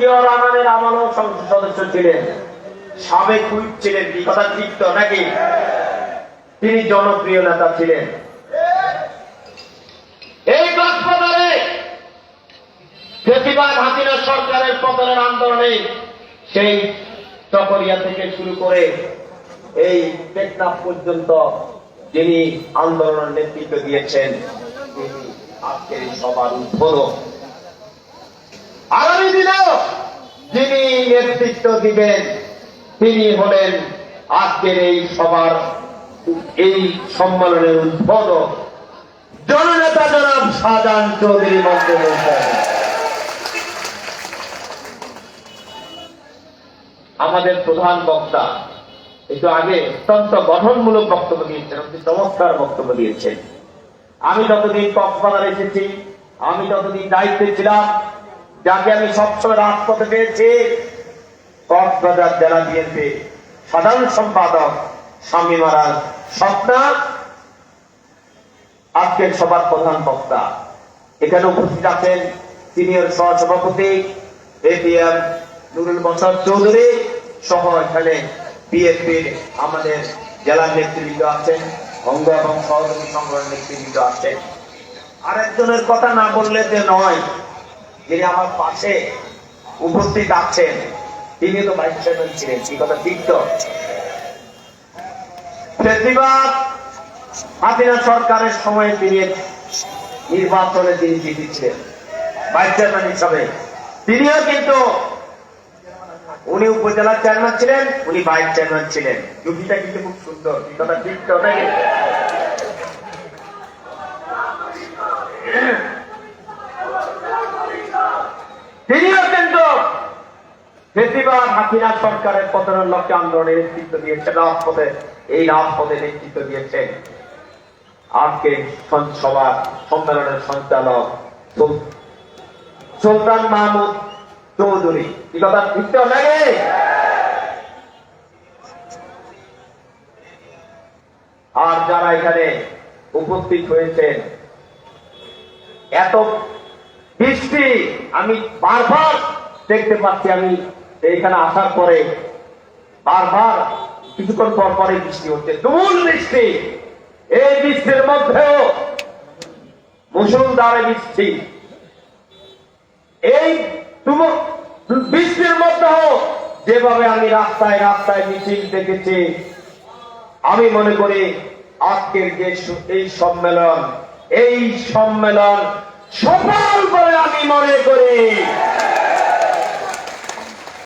জিয়াউর রহমানের আমলেও সংসদ সদস্য ছিলেন, সাবেক হুইপ ছিলেন। কি কথা ঠিক তো নাকি? তিনি জনপ্রিয় নেতা ছিলেন। এই কক্সবাজারে ফ্যাসিবাদ হাসিনা সরকারের পতনের আন্দোলনে সেই চকরিয়া থেকে শুরু করে এই টেকনাফ পর্যন্ত যিনি আন্দোলনের নেতৃত্ব দিয়েছেন, তিনি আজকের এই সবার উদ্বোধক। আগামী দিনেও যিনি নেতৃত্ব দিবেন তিনি হলেন আজকের এই সবার এই সম্মেলনের উদ্বোধক জননেতা জনাব শাহজাহান চৌধুরী বন্দ্যোপাধ্যায়। আমাদের প্রধান বক্তা একটু আগে অত্যন্ত গঠনমূলক বক্তব্য দিয়েছেন, অতি চমৎকার বক্তব্য দিয়েছেন। আমি যতদিন কক্সবাজার এসেছি, আমি যতদিন দায়িত্বে ছিলাম, যাকে আমি সবসময় রাজপথে পেয়েছি, কক্সবাজার জেলা বিএনপি সাধারণ সম্পাদক শামীমারা স্বপ্না, আজকের সবার প্রধান বক্তা। এখানে উপস্থিত আছেন সিনিয়র সহসভাপতি এপিএম নুরুল বশর চৌধুরী সহ এখানে বিএনপির আমাদের জেলার নেতৃবৃন্দ আছেন, অঙ্গ এবং সহযোগী সংগঠনের নেতৃবৃন্দ আছেন। আরেকজনের কথা না বললে যে নয়, যিনি আমার পাশে উপস্থিত আছেন, তিনি তো ভাইস চেয়ারম্যান ছিলেন। কি কথা ঠিক তো? ফ্যাসিবাদ হাসিনা সরকারের সময় তিনি নির্বাচনে তিনি জিতেছিলেন ভাইস চেয়ারম্যান হিসাবে। তিনিও কিন্তু উনি উপজেলার চেয়ারম্যান ছিলেন, উনি ভাইস চেয়ারম্যান ছিলেন। যুক্তিটা কিন্তু খুব সুন্দর। কি কথা ঠিক তো নাকি? তিনিও কিন্তু ফ্যাসিবাদ হাসিনা সরকারের পতনের লক্ষ্যে আন্দোলনের নেতৃত্ব দিয়েছেন, রাজপথে এই রাজপথে নেতৃত্ব দিয়েছেন। আজকে সভার সম্মেলনের সঞ্চালক সুলতান মাহমুদ চৌধুরী। কি কথা ঠিক তো নাকি? আর যারা এখানে উপস্থিত হয়েছেন, এত বৃষ্টি আমি বারবার দেখতে পাচ্ছি। আমি এইখানে আসার পরে বারবার কিছুক্ষণ পর পরে বৃষ্টি হচ্ছে, তুমুল বৃষ্টি। এই বৃষ্টির মধ্যেও মুষলধারে বৃষ্টি। এই বৃষ্টির মধ্যেও যেভাবে আমি রাস্তায় রাস্তায় মিছিল দেখেছি, আমি মনে করি আজকের যে এই সম্মেলন সফল বলে আমি মনে করি।